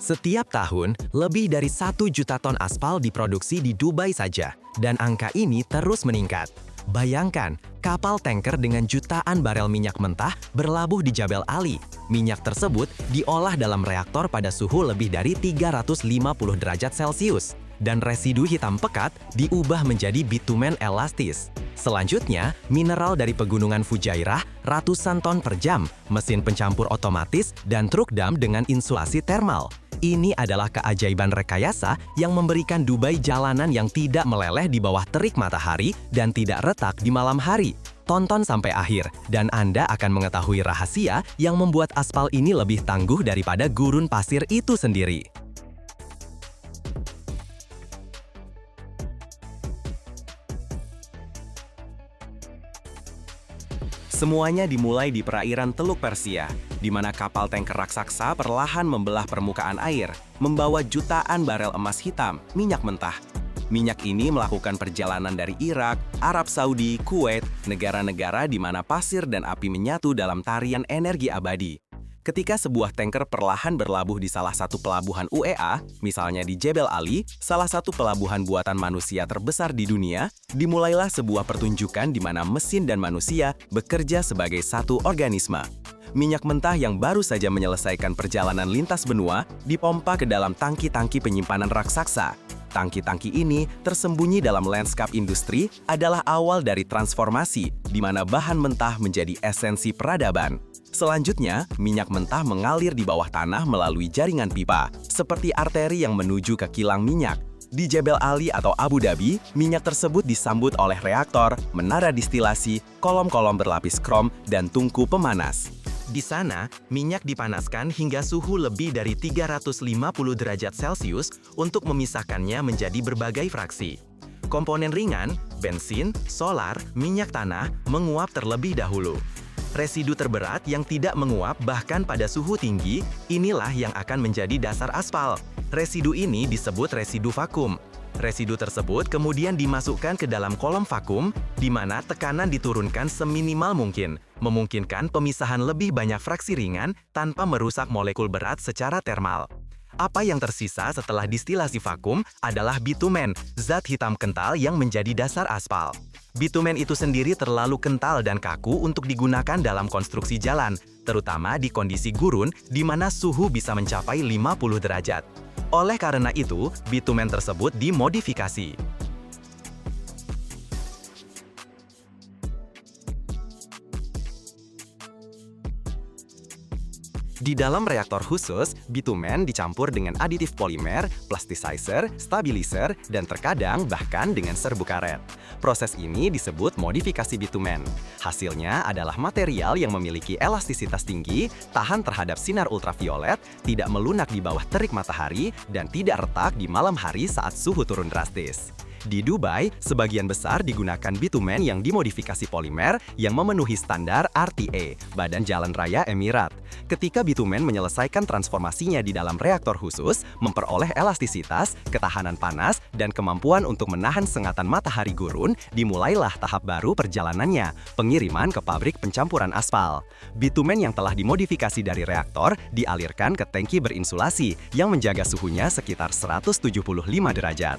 Setiap tahun, lebih dari 1 juta ton aspal diproduksi di Dubai saja, dan angka ini terus meningkat. Bayangkan, kapal tanker dengan jutaan barel minyak mentah berlabuh di Jabal Ali. Minyak tersebut diolah dalam reaktor pada suhu lebih dari 350 derajat Celcius, dan residu hitam pekat diubah menjadi bitumen elastis. Selanjutnya, mineral dari pegunungan Fujairah ratusan ton per jam, mesin pencampur otomatis, dan truk dam dengan insulasi termal. Ini adalah keajaiban rekayasa yang memberikan Dubai jalanan yang tidak meleleh di bawah terik matahari dan tidak retak di malam hari. Tonton sampai akhir, dan Anda akan mengetahui rahasia yang membuat aspal ini lebih tangguh daripada gurun pasir itu sendiri. Semuanya dimulai di perairan Teluk Persia, di mana kapal tanker raksasa perlahan membelah permukaan air, membawa jutaan barel emas hitam, minyak mentah. Minyak ini melakukan perjalanan dari Irak, Arab Saudi, Kuwait, negara-negara di mana pasir dan api menyatu dalam tarian energi abadi. Ketika sebuah tanker perlahan berlabuh di salah satu pelabuhan UEA, misalnya di Jebel Ali, salah satu pelabuhan buatan manusia terbesar di dunia, dimulailah sebuah pertunjukan di mana mesin dan manusia bekerja sebagai satu organisme. Minyak mentah yang baru saja menyelesaikan perjalanan lintas benua dipompa ke dalam tangki-tangki penyimpanan raksasa. Tangki-tangki ini tersembunyi dalam lanskap industri adalah awal dari transformasi, di mana bahan mentah menjadi esensi peradaban. Selanjutnya, minyak mentah mengalir di bawah tanah melalui jaringan pipa, seperti arteri yang menuju ke kilang minyak. Di Jebel Ali atau Abu Dhabi, minyak tersebut disambut oleh reaktor, menara distilasi, kolom-kolom berlapis krom, dan tungku pemanas. Di sana, minyak dipanaskan hingga suhu lebih dari 350 derajat Celcius untuk memisahkannya menjadi berbagai fraksi. Komponen ringan, bensin, solar, minyak tanah menguap terlebih dahulu. Residu terberat yang tidak menguap bahkan pada suhu tinggi, inilah yang akan menjadi dasar aspal. Residu ini disebut residu vakum. Residu tersebut kemudian dimasukkan ke dalam kolom vakum, di mana tekanan diturunkan seminimal mungkin, memungkinkan pemisahan lebih banyak fraksi ringan tanpa merusak molekul berat secara termal. Apa yang tersisa setelah distilasi vakum adalah bitumen, zat hitam kental yang menjadi dasar aspal. Bitumen itu sendiri terlalu kental dan kaku untuk digunakan dalam konstruksi jalan, terutama di kondisi gurun di mana suhu bisa mencapai 50 derajat. Oleh karena itu, bitumen tersebut dimodifikasi. Di dalam reaktor khusus, bitumen dicampur dengan aditif polimer, plasticizer, stabilizer, dan terkadang bahkan dengan serbuk karet. Proses ini disebut modifikasi bitumen. Hasilnya adalah material yang memiliki elastisitas tinggi, tahan terhadap sinar ultraviolet, tidak melunak di bawah terik matahari, dan tidak retak di malam hari saat suhu turun drastis. Di Dubai, sebagian besar digunakan bitumen yang dimodifikasi polimer yang memenuhi standar RTA, Badan Jalan Raya Emirat. Ketika bitumen menyelesaikan transformasinya di dalam reaktor khusus, memperoleh elastisitas, ketahanan panas, dan kemampuan untuk menahan sengatan matahari gurun, dimulailah tahap baru perjalanannya, pengiriman ke pabrik pencampuran aspal. Bitumen yang telah dimodifikasi dari reaktor dialirkan ke tangki berinsulasi yang menjaga suhunya sekitar 175 derajat.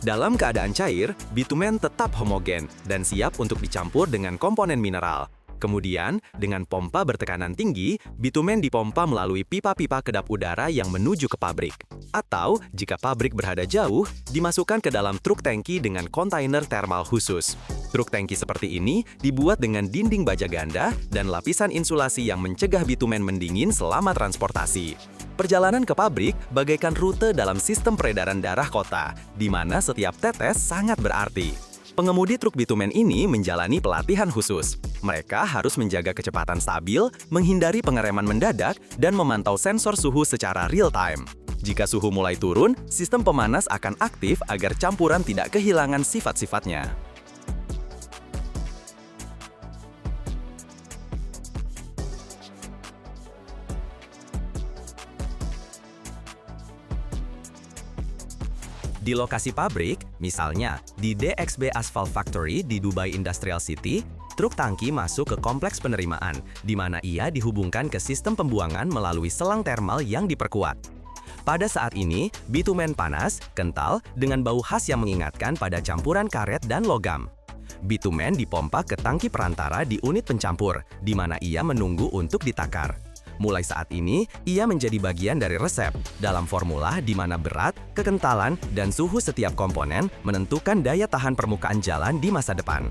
Dalam keadaan cair, bitumen tetap homogen dan siap untuk dicampur dengan komponen mineral. Kemudian, dengan pompa bertekanan tinggi, bitumen dipompa melalui pipa-pipa kedap udara yang menuju ke pabrik. Atau, jika pabrik berada jauh, dimasukkan ke dalam truk tangki dengan kontainer termal khusus. Truk tangki seperti ini dibuat dengan dinding baja ganda dan lapisan insulasi yang mencegah bitumen mendingin selama transportasi. Perjalanan ke pabrik bagaikan rute dalam sistem peredaran darah kota, di mana setiap tetes sangat berarti. Pengemudi truk bitumen ini menjalani pelatihan khusus. Mereka harus menjaga kecepatan stabil, menghindari pengereman mendadak, dan memantau sensor suhu secara real-time. Jika suhu mulai turun, sistem pemanas akan aktif agar campuran tidak kehilangan sifat-sifatnya. Di lokasi pabrik, misalnya di DXB Asphalt Factory di Dubai Industrial City, Truk tangki masuk ke kompleks penerimaan, di mana ia dihubungkan ke sistem pembuangan melalui selang termal yang diperkuat. Pada saat ini, bitumen panas, kental, dengan bau khas yang mengingatkan pada campuran karet dan logam. Bitumen dipompa ke tangki perantara di unit pencampur, di mana ia menunggu untuk ditakar. Mulai saat ini, ia menjadi bagian dari resep dalam formula di mana berat, kekentalan, dan suhu setiap komponen menentukan daya tahan permukaan jalan di masa depan.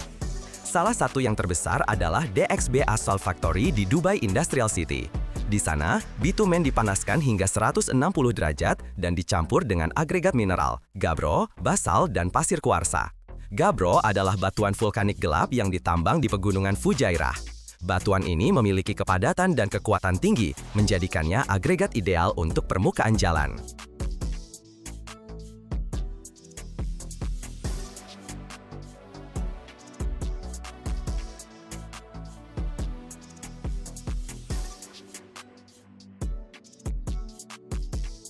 Salah satu yang terbesar adalah DXB Asphalt Factory di Dubai Industrial City. Di sana, bitumen dipanaskan hingga 160 derajat dan dicampur dengan agregat mineral, gabbro, basalt, dan pasir kuarsa. Gabbro adalah batuan vulkanik gelap yang ditambang di pegunungan Fujairah. Batuan ini memiliki kepadatan dan kekuatan tinggi, menjadikannya agregat ideal untuk permukaan jalan.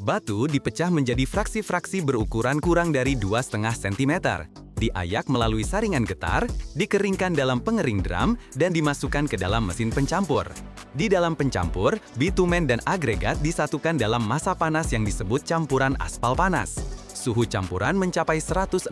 Batu dipecah menjadi fraksi-fraksi berukuran kurang dari 2,5 cm. Diayak melalui saringan getar, dikeringkan dalam pengering drum, dan dimasukkan ke dalam mesin pencampur. Di dalam pencampur, bitumen dan agregat disatukan dalam massa panas yang disebut campuran aspal panas. Suhu campuran mencapai 160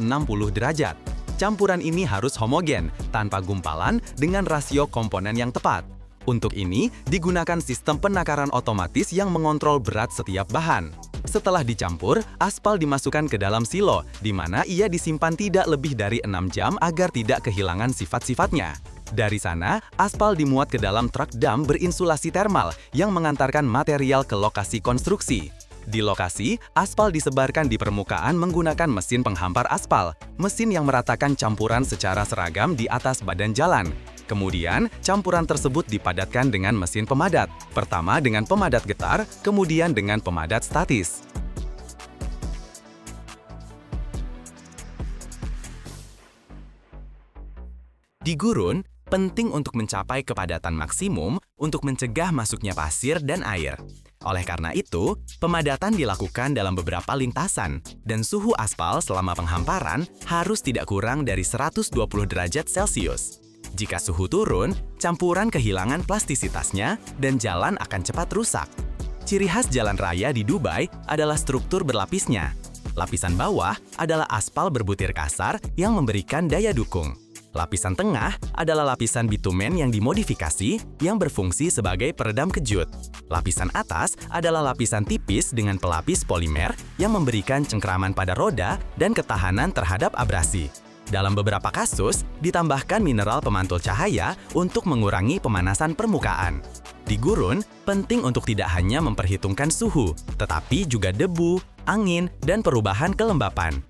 derajat. Campuran ini harus homogen, tanpa gumpalan, dengan rasio komponen yang tepat. Untuk ini, digunakan sistem penakaran otomatis yang mengontrol berat setiap bahan. Setelah dicampur, aspal dimasukkan ke dalam silo, di mana ia disimpan tidak lebih dari 6 jam agar tidak kehilangan sifat-sifatnya. Dari sana, aspal dimuat ke dalam truk dam berinsulasi termal yang mengantarkan material ke lokasi konstruksi. Di lokasi, aspal disebarkan di permukaan menggunakan mesin penghampar aspal, mesin yang meratakan campuran secara seragam di atas badan jalan. Kemudian, campuran tersebut dipadatkan dengan mesin pemadat. Pertama dengan pemadat getar, kemudian dengan pemadat statis. Di gurun, penting untuk mencapai kepadatan maksimum untuk mencegah masuknya pasir dan air. Oleh karena itu, pemadatan dilakukan dalam beberapa lintasan, dan suhu aspal selama penghamparan harus tidak kurang dari 120 derajat Celcius. Jika suhu turun, campuran kehilangan plastisitasnya dan jalan akan cepat rusak. Ciri khas jalan raya di Dubai adalah struktur berlapisnya. Lapisan bawah adalah aspal berbutir kasar yang memberikan daya dukung. Lapisan tengah adalah lapisan bitumen yang dimodifikasi yang berfungsi sebagai peredam kejut. Lapisan atas adalah lapisan tipis dengan pelapis polimer yang memberikan cengkraman pada roda dan ketahanan terhadap abrasi. Dalam beberapa kasus, ditambahkan mineral pemantul cahaya untuk mengurangi pemanasan permukaan. Di gurun, penting untuk tidak hanya memperhitungkan suhu, tetapi juga debu, angin, dan perubahan kelembapan.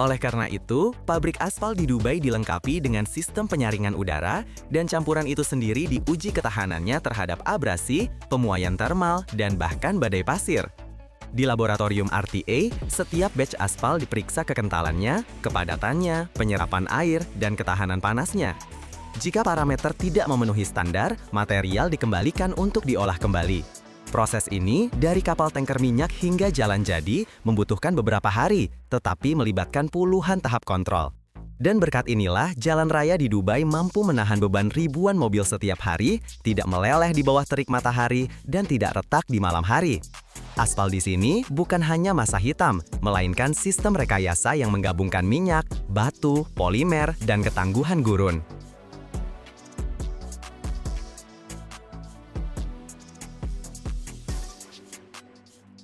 Oleh karena itu, pabrik aspal di Dubai dilengkapi dengan sistem penyaringan udara dan campuran itu sendiri diuji ketahanannya terhadap abrasi, pemuaian termal, dan bahkan badai pasir. Di laboratorium RTA, setiap batch aspal diperiksa kekentalannya, kepadatannya, penyerapan air, dan ketahanan panasnya. Jika parameter tidak memenuhi standar, material dikembalikan untuk diolah kembali. Proses ini, dari kapal tanker minyak hingga jalan jadi, membutuhkan beberapa hari, tetapi melibatkan puluhan tahap kontrol. Dan berkat inilah, jalan raya di Dubai mampu menahan beban ribuan mobil setiap hari, tidak meleleh di bawah terik matahari, dan tidak retak di malam hari. Aspal di sini bukan hanya massa hitam, melainkan sistem rekayasa yang menggabungkan minyak, batu, polimer, dan ketangguhan gurun.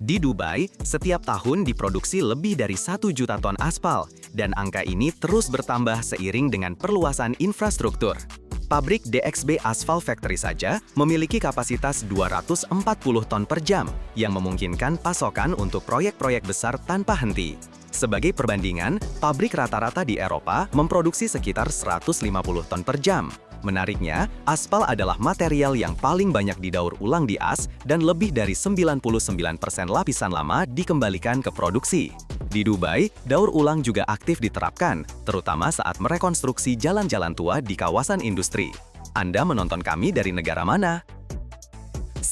Di Dubai, setiap tahun diproduksi lebih dari 1 juta ton aspal, dan angka ini terus bertambah seiring dengan perluasan infrastruktur. Pabrik DXB Asphalt Factory saja memiliki kapasitas 240 ton per jam, yang memungkinkan pasokan untuk proyek-proyek besar tanpa henti. Sebagai perbandingan, pabrik rata-rata di Eropa memproduksi sekitar 150 ton per jam. Menariknya, aspal adalah material yang paling banyak didaur ulang di as dan lebih dari 99% lapisan lama dikembalikan ke produksi. Di Dubai, daur ulang juga aktif diterapkan, terutama saat merekonstruksi jalan-jalan tua di kawasan industri. Anda menonton kami dari negara mana?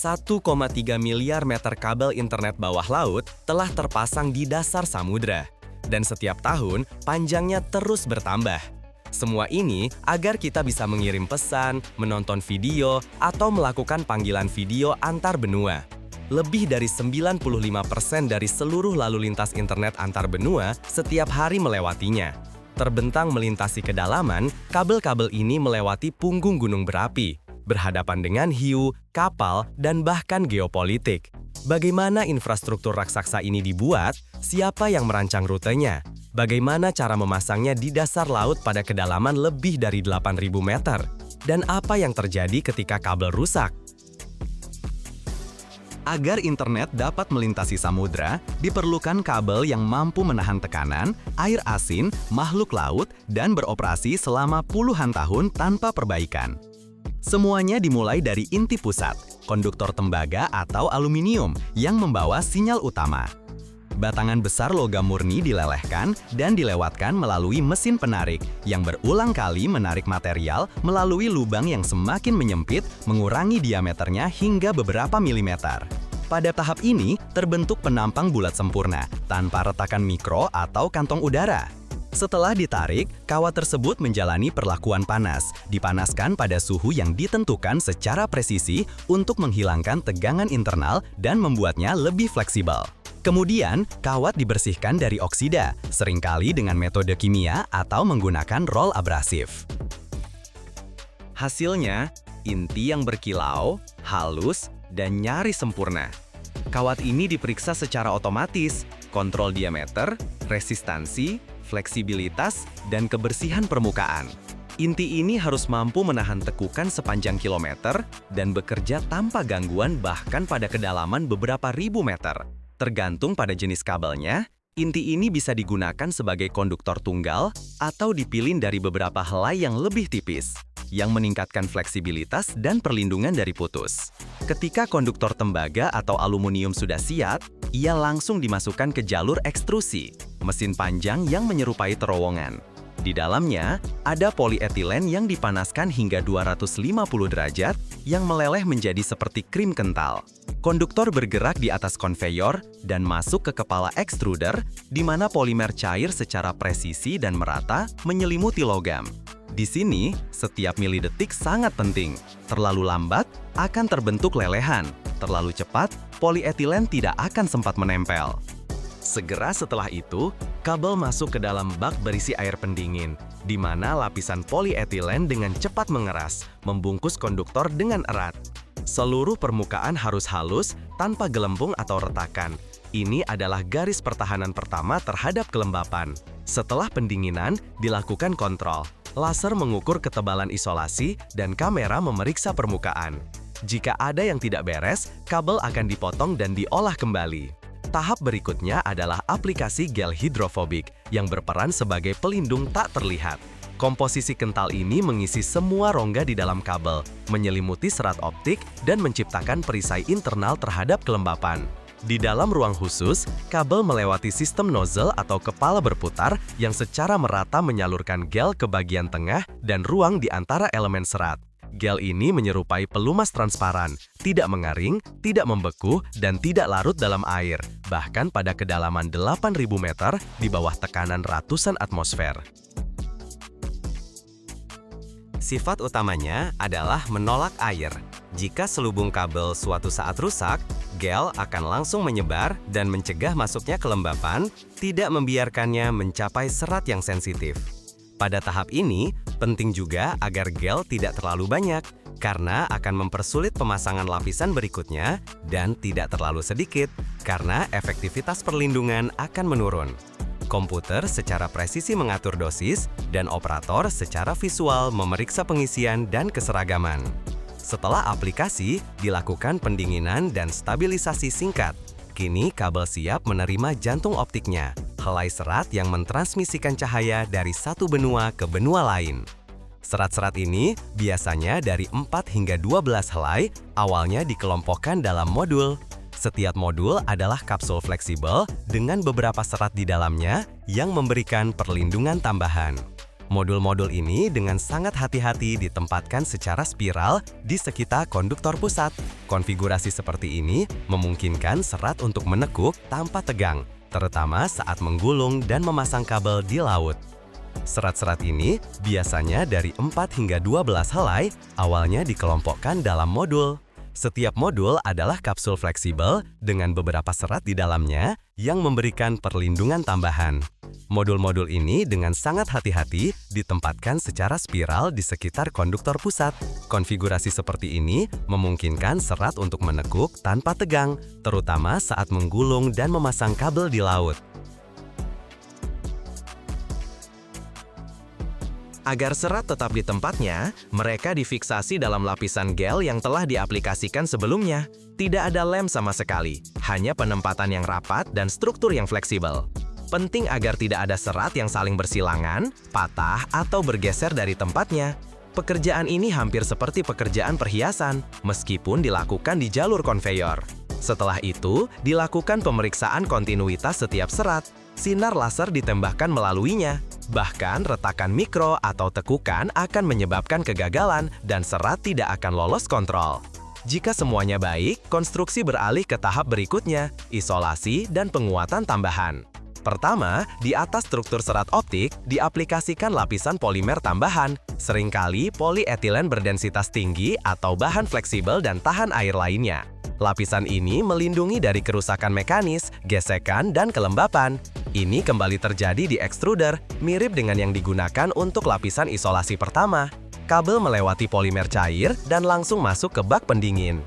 1,3 miliar meter kabel internet bawah laut telah terpasang di dasar samudra. Dan setiap tahun, panjangnya terus bertambah. Semua ini agar kita bisa mengirim pesan, menonton video, atau melakukan panggilan video antar benua. Lebih dari 95% dari seluruh lalu lintas internet antar benua setiap hari melewatinya. Terbentang melintasi kedalaman, kabel-kabel ini melewati punggung gunung berapi, berhadapan dengan hiu, kapal, dan bahkan geopolitik. Bagaimana infrastruktur raksasa ini dibuat? Siapa yang merancang rutenya? Bagaimana cara memasangnya di dasar laut pada kedalaman lebih dari 8.000 meter? Dan apa yang terjadi ketika kabel rusak? Agar internet dapat melintasi samudra, diperlukan kabel yang mampu menahan tekanan, air asin, makhluk laut, dan beroperasi selama puluhan tahun tanpa perbaikan. Semuanya dimulai dari inti pusat, konduktor tembaga atau aluminium yang membawa sinyal utama. Batangan besar logam murni dilelehkan dan dilewatkan melalui mesin penarik yang berulang kali menarik material melalui lubang yang semakin menyempit, mengurangi diameternya hingga beberapa milimeter. Pada tahap ini, terbentuk penampang bulat sempurna, tanpa retakan mikro atau kantong udara. Setelah ditarik, kawat tersebut menjalani perlakuan panas, dipanaskan pada suhu yang ditentukan secara presisi untuk menghilangkan tegangan internal dan membuatnya lebih fleksibel. Kemudian, kawat dibersihkan dari oksida, seringkali dengan metode kimia atau menggunakan roll abrasif. Hasilnya, inti yang berkilau, halus, dan nyaris sempurna. Kawat ini diperiksa secara otomatis, kontrol diameter, resistansi, fleksibilitas, dan kebersihan permukaan. Inti ini harus mampu menahan tekukan sepanjang kilometer dan bekerja tanpa gangguan bahkan pada kedalaman beberapa ribu meter. Tergantung pada jenis kabelnya, inti ini bisa digunakan sebagai konduktor tunggal atau dipilin dari beberapa helai yang lebih tipis, yang meningkatkan fleksibilitas dan perlindungan dari putus. Ketika konduktor tembaga atau aluminium sudah siap, ia langsung dimasukkan ke jalur ekstrusi, mesin panjang yang menyerupai terowongan. Di dalamnya, ada polietilen yang dipanaskan hingga 250 derajat yang meleleh menjadi seperti krim kental. Konduktor bergerak di atas konveyor dan masuk ke kepala ekstruder, di mana polimer cair secara presisi dan merata menyelimuti logam. Di sini, setiap milidetik sangat penting. Terlalu lambat, akan terbentuk lelehan. Terlalu cepat, polietilen tidak akan sempat menempel. Segera setelah itu, kabel masuk ke dalam bak berisi air pendingin, di mana lapisan polietilen dengan cepat mengeras, membungkus konduktor dengan erat. Seluruh permukaan harus halus, tanpa gelembung atau retakan. Ini adalah garis pertahanan pertama terhadap kelembapan. Setelah pendinginan, dilakukan kontrol. Laser mengukur ketebalan isolasi dan kamera memeriksa permukaan. Jika ada yang tidak beres, kabel akan dipotong dan diolah kembali. Tahap berikutnya adalah aplikasi gel hidrofobik yang berperan sebagai pelindung tak terlihat. Komposisi kental ini mengisi semua rongga di dalam kabel, menyelimuti serat optik, dan menciptakan perisai internal terhadap kelembapan. Di dalam ruang khusus, kabel melewati sistem nozzle atau kepala berputar yang secara merata menyalurkan gel ke bagian tengah dan ruang di antara elemen serat. Gel ini menyerupai pelumas transparan, tidak mengering, tidak membeku, dan tidak larut dalam air, bahkan pada kedalaman 8.000 meter di bawah tekanan ratusan atmosfer. Sifat utamanya adalah menolak air. Jika selubung kabel suatu saat rusak, gel akan langsung menyebar dan mencegah masuknya kelembapan, tidak membiarkannya mencapai serat yang sensitif. Pada tahap ini, penting juga agar gel tidak terlalu banyak, karena akan mempersulit pemasangan lapisan berikutnya, dan tidak terlalu sedikit, karena efektivitas perlindungan akan menurun. Komputer secara presisi mengatur dosis, dan operator secara visual memeriksa pengisian dan keseragaman. Setelah aplikasi, dilakukan pendinginan dan stabilisasi singkat. Kini kabel siap menerima jantung optiknya, helai serat yang mentransmisikan cahaya dari satu benua ke benua lain. Serat-serat ini biasanya dari 4 hingga 12 helai, awalnya dikelompokkan dalam modul. Setiap modul adalah kapsul fleksibel dengan beberapa serat di dalamnya yang memberikan perlindungan tambahan. Modul-modul ini dengan sangat hati-hati ditempatkan secara spiral di sekitar konduktor pusat. Konfigurasi seperti ini memungkinkan serat untuk menekuk tanpa tegang, terutama saat menggulung dan memasang kabel di laut. Serat-serat ini biasanya dari 4 hingga 12 helai, awalnya dikelompokkan dalam modul. Setiap modul adalah kapsul fleksibel dengan beberapa serat di dalamnya yang memberikan perlindungan tambahan. Modul-modul ini dengan sangat hati-hati ditempatkan secara spiral di sekitar konduktor pusat. Konfigurasi seperti ini memungkinkan serat untuk menekuk tanpa tegang, terutama saat menggulung dan memasang kabel di laut. Agar serat tetap di tempatnya, mereka difiksasi dalam lapisan gel yang telah diaplikasikan sebelumnya. Tidak ada lem sama sekali, hanya penempatan yang rapat dan struktur yang fleksibel. Penting agar tidak ada serat yang saling bersilangan, patah, atau bergeser dari tempatnya. Pekerjaan ini hampir seperti pekerjaan perhiasan, meskipun dilakukan di jalur konveyor. Setelah itu, dilakukan pemeriksaan kontinuitas setiap serat. Sinar laser ditembakkan melaluinya. Bahkan retakan mikro atau tekukan akan menyebabkan kegagalan dan serat tidak akan lolos kontrol. Jika semuanya baik, konstruksi beralih ke tahap berikutnya, isolasi dan penguatan tambahan. Pertama, di atas struktur serat optik, diaplikasikan lapisan polimer tambahan, seringkali polietilen berdensitas tinggi atau bahan fleksibel dan tahan air lainnya. Lapisan ini melindungi dari kerusakan mekanis, gesekan, dan kelembapan. Ini kembali terjadi di extruder, mirip dengan yang digunakan untuk lapisan isolasi pertama. Kabel melewati polimer cair dan langsung masuk ke bak pendingin.